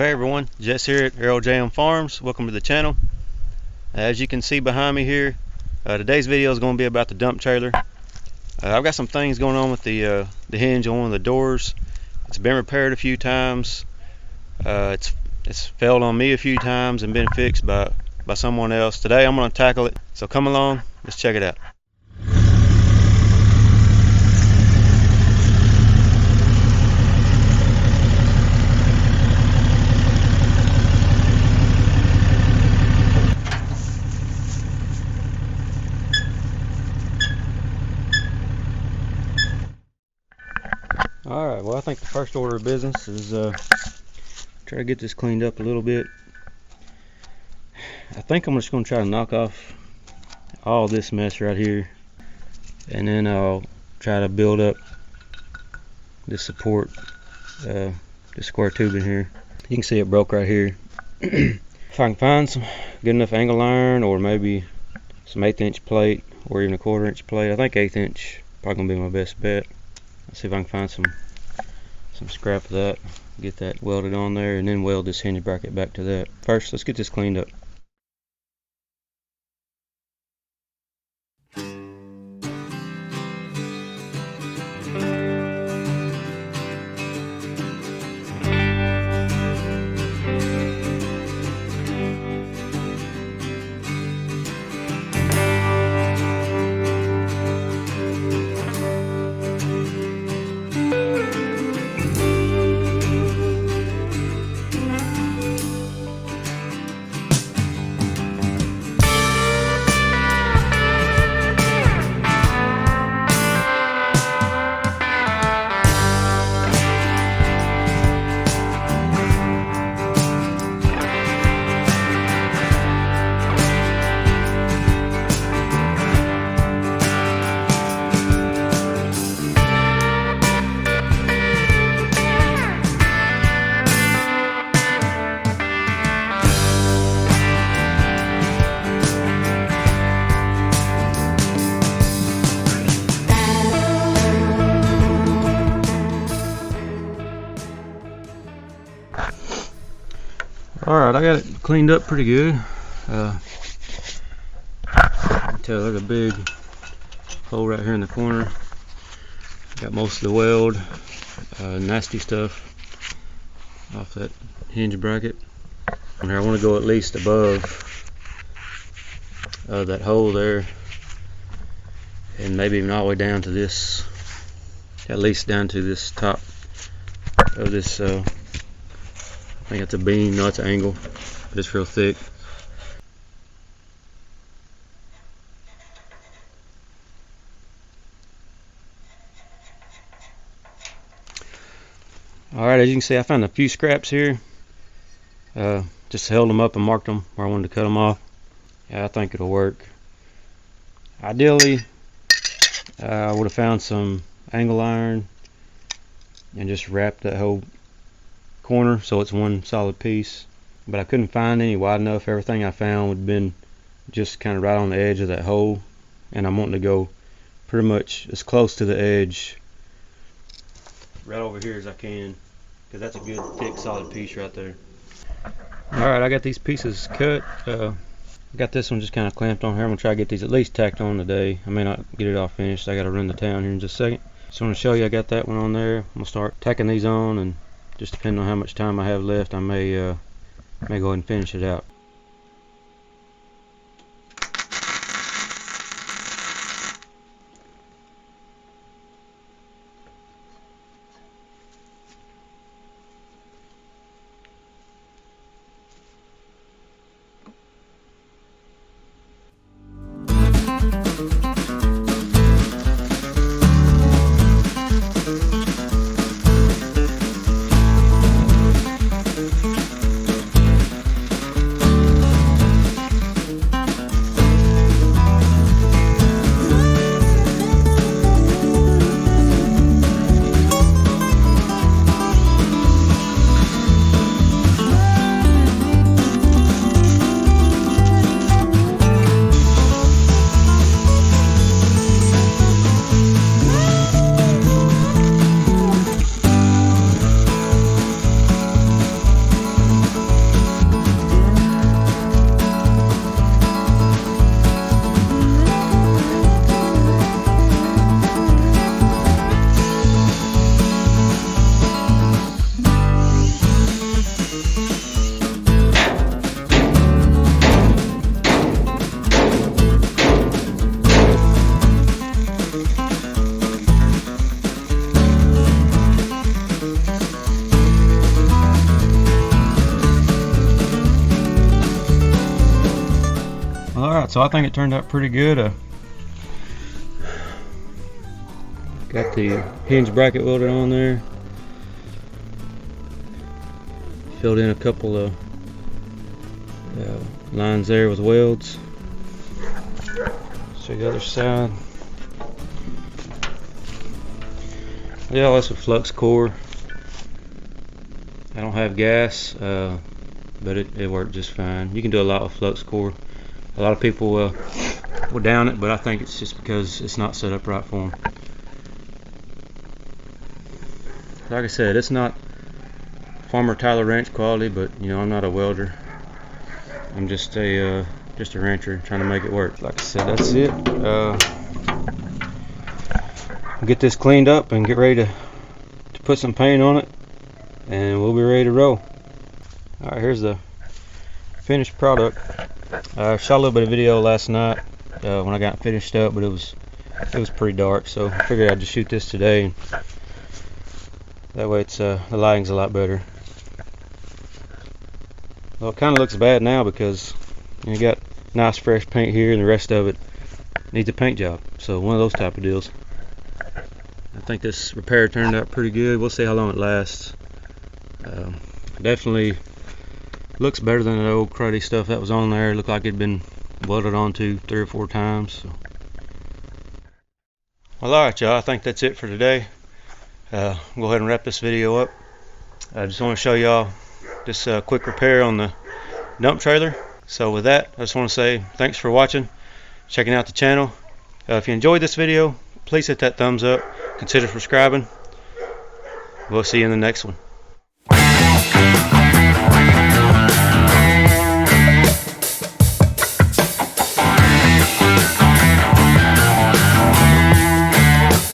Hey everyone, Jess here at LJM Farms. Welcome to the channel. As you can see behind me here, today's video is going to be about the dump trailer. I've got some things going on with the hinge on one of the doors. It's been repaired a few times. It's failed on me a few times and been fixed by someone else. Today I'm going to tackle it. So come along, let's check it out. Alright, well I think the first order of business is try to get this cleaned up a little bit. I think I'm just going to try to knock off all this mess right here, and then I'll try to build up this support, this square tube in here. You can see it broke right here. If I can find some good enough angle iron, or maybe some 1/8 inch plate, or even a 1/4 inch plate. I think 1/8 inch probably going to be my best bet. Let's see if I can find some scrap of that, get that welded on there, and then weld this hinge bracket back to that. First, let's get this cleaned up. Alright, I got it cleaned up pretty good. You can tell there's a big hole right here in the corner. Got most of the weld, nasty stuff off that hinge bracket. And here I want to go at least above that hole there, and maybe even all the way down to this, at least down to this top of this. I think it's a beam, no, it's an angle, but it's real thick. Alright, as you can see, I found a few scraps here. Just held them up and marked them where I wanted to cut them off. Yeah, I think it'll work. Ideally, I would have found some angle iron and just wrapped that whole corner so it's one solid piece, but I couldn't find any wide enough. Everything I found would have been just kind of right on the edge of that hole, and I'm wanting to go pretty much as close to the edge right over here as I can, because that's a good thick solid piece right there. Alright, I got these pieces cut. Got this one just kind of clamped on here. I'm going to try to get these at least tacked on today. I may not get it all finished. I got to run to town here in just a second. So I'm going to show you I got that one on there. I'm going to start tacking these on, and just depending on how much time I have left, I may go ahead and finish it out. Alright, so I think it turned out pretty good. Got the hinge bracket welded on there. Filled in a couple of lines there with welds. So the other side. Yeah, that's a flux core. I don't have gas, but it worked just fine. You can do a lot with flux core. A lot of people will down it, but I think it's just because it's not set up right for them. Like I said, it's not Farmer Tyler wrench quality, but you know, I'm not a welder. I'm just a wrencher trying to make it work. Like I said, that's it. I'll get this cleaned up and get ready to put some paint on it, and we'll be ready to roll. Alright, here's the finished product. I shot a little bit of video last night when I got finished up, but it was pretty dark, so I figured I'd just shoot this today. That way it's the lighting's a lot better. Well, it kind of looks bad now because you got nice fresh paint here and the rest of it needs a paint job. So one of those type of deals. I think this repair turned out pretty good. We'll see how long it lasts. Definitely looks better than the old cruddy stuff that was on there. It looked like it'd been welded onto 3 or 4 times. So. Well, alright y'all, I think that's it for today. Go ahead and wrap this video up. I just want to show y'all this quick repair on the dump trailer. So with that, I just want to say thanks for watching, checking out the channel. If you enjoyed this video, please hit that thumbs up, consider subscribing. We'll see you in the next one.